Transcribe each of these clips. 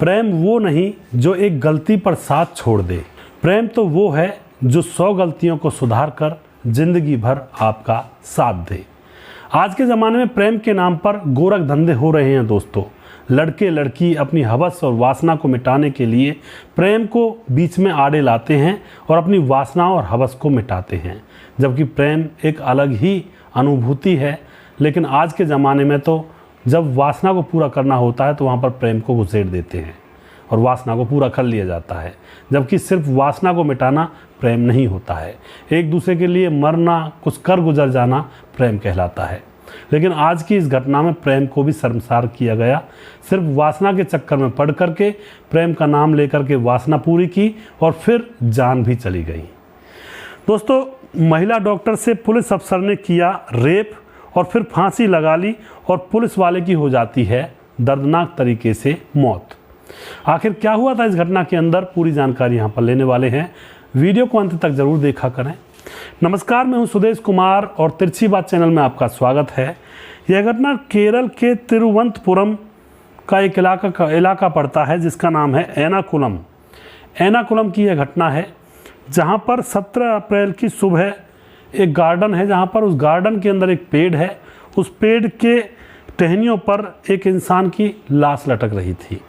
प्रेम वो नहीं जो एक गलती पर साथ छोड़ दे। प्रेम तो वो है जो 100 गलतियों को सुधार कर जिंदगी भर आपका साथ दे। आज के ज़माने में प्रेम के नाम पर गोरख धंधे हो रहे हैं दोस्तों। लड़के लड़की अपनी हवस और वासना को मिटाने के लिए प्रेम को बीच में आड़े लाते हैं और अपनी वासना और हवस को मिटाते हैं, जबकि प्रेम एक अलग ही अनुभूति है। लेकिन आज के ज़माने में तो जब वासना को पूरा करना होता है तो वहाँ पर प्रेम को घुसेड़ देते हैं और वासना को पूरा कर लिया जाता है, जबकि सिर्फ वासना को मिटाना प्रेम नहीं होता है। एक दूसरे के लिए मरना, कुछ कर गुजर जाना प्रेम कहलाता है। लेकिन आज की इस घटना में प्रेम को भी शर्मसार किया गया। सिर्फ वासना के चक्कर में पड़ करके प्रेम का नाम लेकर के वासना पूरी की और फिर जान भी चली गई। दोस्तों, महिला डॉक्टर से पुलिस अफसर ने किया रेप और फिर फांसी लगा ली और पुलिस वाले की हो जाती है दर्दनाक तरीके से मौत। आखिर क्या हुआ था इस घटना के अंदर, पूरी जानकारी यहाँ पर लेने वाले हैं। वीडियो को अंत तक जरूर देखा करें। नमस्कार, मैं हूं सुदेश कुमार और तिरछी बात चैनल में आपका स्वागत है। यह घटना केरल के तिरुवनंतपुरम का एक इलाका पड़ता है जिसका नाम है एर्नाकुलम। एर्नाकुलम की यह घटना है जहां पर 17 अप्रैल की सुबह एक गार्डन है, जहां पर उस गार्डन के अंदर एक पेड़ है। उस पेड़ के टहनियों पर एक इंसान की लाश लटक रही थी।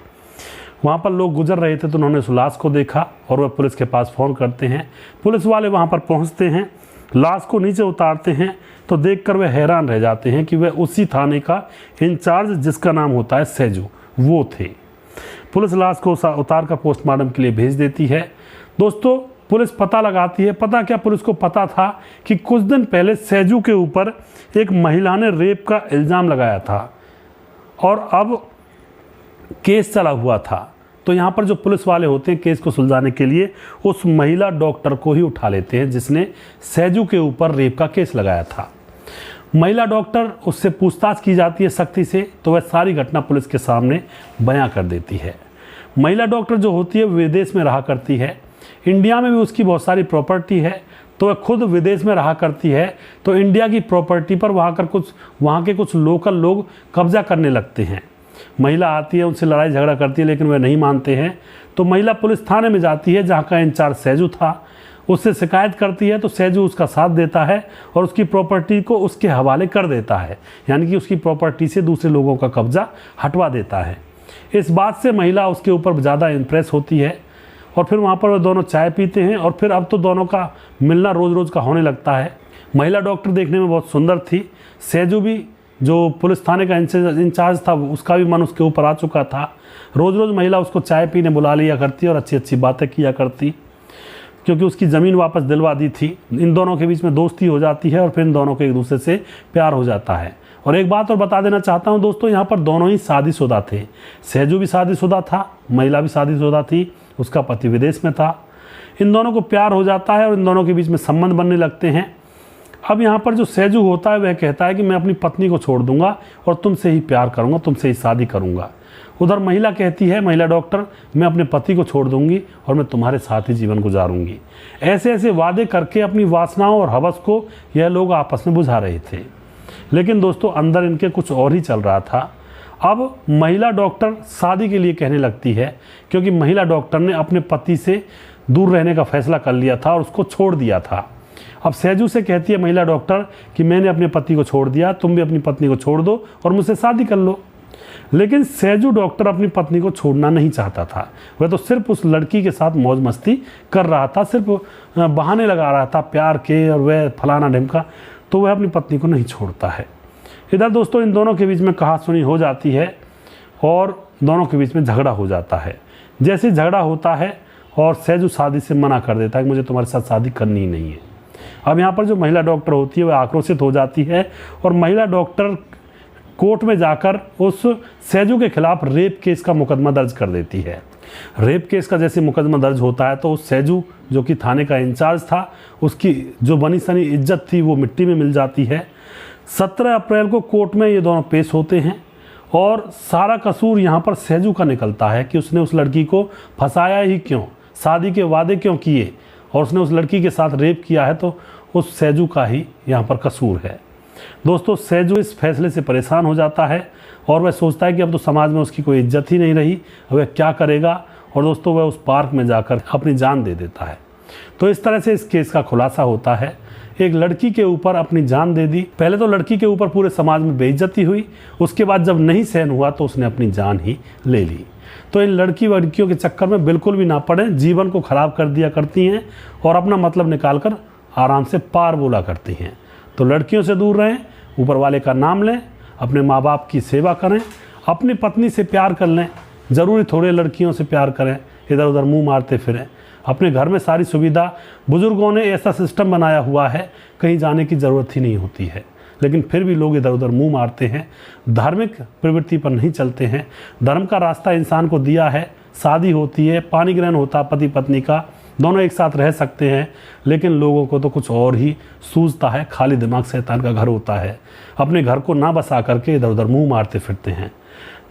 वहाँ पर लोग गुजर रहे थे तो उन्होंने उस लाश को देखा और वह पुलिस के पास फ़ोन करते हैं। पुलिस वाले वहाँ पर पहुँचते हैं, लाश को नीचे उतारते हैं तो देखकर वे हैरान रह जाते हैं कि वह उसी थाने का इंचार्ज जिसका नाम होता है सैजू, वो थे। पुलिस लाश को उतार कर पोस्टमार्टम के लिए भेज देती है। दोस्तों, पुलिस पता लगाती है। पता क्या, पुलिस को पता था कि कुछ दिन पहले सैजू के ऊपर एक महिला ने रेप का इल्ज़ाम लगाया था और अब केस चला हुआ था। तो यहाँ पर जो पुलिस वाले होते हैं केस को सुलझाने के लिए उस महिला डॉक्टर को ही उठा लेते हैं जिसने सैजू के ऊपर रेप का केस लगाया था। महिला डॉक्टर, उससे पूछताछ की जाती है सख्ती से, तो वह सारी घटना पुलिस के सामने बयां कर देती है। महिला डॉक्टर जो होती है विदेश में रहा करती है। इंडिया में भी उसकी बहुत सारी प्रॉपर्टी है, तो वह खुद विदेश में रहा करती है। तो इंडिया की प्रॉपर्टी पर वहाँ के कुछ लोकल लोग कब्जा करने लगते हैं। महिला आती है, उनसे लड़ाई झगड़ा करती है, लेकिन वे नहीं मानते हैं। तो महिला पुलिस थाने में जाती है जहाँ का इंचार्ज सैजू था, उससे शिकायत करती है। तो सैजू उसका साथ देता है और उसकी प्रॉपर्टी को उसके हवाले कर देता है, यानी कि उसकी प्रॉपर्टी से दूसरे लोगों का कब्जा हटवा देता है। इस बात से महिला उसके ऊपर ज़्यादा इम्प्रेस होती है और फिर वहाँ पर वो दोनों चाय पीते हैं और फिर अब तो दोनों का मिलना रोज़ रोज़ का होने लगता है। महिला डॉक्टर देखने में बहुत सुंदर थी। सैजू भी, जो पुलिस थाने का इंचार्ज था, उसका भी मन उसके ऊपर आ चुका था। रोज़ रोज़ महिला उसको चाय पीने बुला लिया करती और अच्छी अच्छी बातें किया करती, क्योंकि उसकी ज़मीन वापस दिलवा दी थी। इन दोनों के बीच में दोस्ती हो जाती है और फिर इन दोनों को एक दूसरे से प्यार हो जाता है। और एक बात और बता देना चाहता हूँ दोस्तों, यहाँ पर दोनों ही शादीशुदा थे। सैजू भी शादीशुदा था, महिला भी शादीशुदा थी, उसका पति विदेश में था। इन दोनों को प्यार हो जाता है और इन दोनों के बीच में संबंध बनने लगते हैं। अब यहाँ पर जो सैजू होता है वह कहता है कि मैं अपनी पत्नी को छोड़ दूंगा और तुमसे ही प्यार करूंगा, तुमसे ही शादी करूंगा। उधर महिला कहती है, महिला डॉक्टर, मैं अपने पति को छोड़ दूंगी और मैं तुम्हारे साथ ही जीवन गुजारूंगी। ऐसे ऐसे वादे करके अपनी वासनाओं और हवस को यह लोग आपस में बुझा रहे थे। लेकिन दोस्तों, अंदर इनके कुछ और ही चल रहा था। अब महिला डॉक्टर शादी के लिए कहने लगती है, क्योंकि महिला डॉक्टर ने अपने पति से दूर रहने का फैसला कर लिया था और उसको छोड़ दिया था। अब सैजू से कहती है महिला डॉक्टर कि मैंने अपने पति को छोड़ दिया, तुम भी अपनी पत्नी को छोड़ दो और मुझसे शादी कर लो। लेकिन सैजू डॉक्टर अपनी पत्नी को छोड़ना नहीं चाहता था। वह तो सिर्फ उस लड़की के साथ मौज मस्ती कर रहा था, सिर्फ बहाने लगा रहा था प्यार के और वह फलाना ढिमका, तो वह अपनी पत्नी को नहीं छोड़ता है। इधर दोस्तों, इन दोनों के बीच में कहासुनी हो जाती है और दोनों के बीच में झगड़ा हो जाता है। जैसे झगड़ा होता है और सैजू शादी से मना कर देता है कि मुझे तुम्हारे साथ शादी करनी ही नहीं है। अब यहाँ पर जो महिला डॉक्टर होती है वह आक्रोशित हो जाती है और महिला डॉक्टर कोर्ट में जाकर उस सैजू के खिलाफ रेप केस का मुकदमा दर्ज कर देती है। रेप केस का जैसे मुकदमा दर्ज होता है तो उस सैजू, जो कि थाने का इंचार्ज था, उसकी जो बनी सनी इज्जत थी वो मिट्टी में मिल जाती है। 17 अप्रैल को कोर्ट में ये दोनों पेश होते हैं और सारा कसूर यहाँ पर सैजू का निकलता है कि उसने उस लड़की को फंसाया ही क्यों, शादी के वादे क्यों किए और उसने उस लड़की के साथ रेप किया है, तो उस सैजू का ही यहाँ पर कसूर है। दोस्तों, सैजू इस फैसले से परेशान हो जाता है और वह सोचता है कि अब तो समाज में उसकी कोई इज्जत ही नहीं रही, वह क्या करेगा, और दोस्तों वह उस पार्क में जाकर अपनी जान दे देता है। तो इस तरह से इस केस का खुलासा होता है। एक लड़की के ऊपर अपनी जान दे दी। पहले तो लड़की के ऊपर पूरे समाज में बेइज्जती हुई, उसके बाद जब नहीं सहन हुआ तो उसने अपनी जान ही ले ली। तो इन लड़कियों के चक्कर में बिल्कुल भी ना पड़े, जीवन को खराब कर दिया करती हैं और अपना मतलब निकालकर आराम से पार बोला करती हैं। तो लड़कियों से दूर रहें, ऊपर वाले का नाम लें, अपने माँ बाप की सेवा करें, अपनी पत्नी से प्यार कर लें। ज़रूरी थोड़े लड़कियों से प्यार करें, इधर उधर मुंह मारते फिरें। अपने घर में सारी सुविधा, बुजुर्गों ने ऐसा सिस्टम बनाया हुआ है, कहीं जाने की ज़रूरत ही नहीं होती है, लेकिन फिर भी लोग इधर उधर मुंह मारते हैं, धार्मिक प्रवृत्ति पर नहीं चलते हैं। धर्म का रास्ता इंसान को दिया है, शादी होती है, पानी ग्रहण होता पति पत्नी का, दोनों एक साथ रह सकते हैं, लेकिन लोगों को तो कुछ और ही सूझता है। खाली दिमाग शैतान का घर होता है। अपने घर को ना बसा करके इधर उधर मुंह मारते फिरते हैं।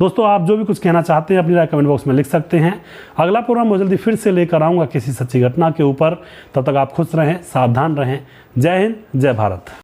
दोस्तों, आप जो भी कुछ कहना चाहते हैं अपनी राय कमेंट बॉक्स में लिख सकते हैं। अगला प्रोग्राम बहुत जल्दी फिर से लेकर आऊँगा किसी सच्ची घटना के ऊपर। तब तक आप खुश रहें, सावधान रहें। जय हिंद, जय भारत।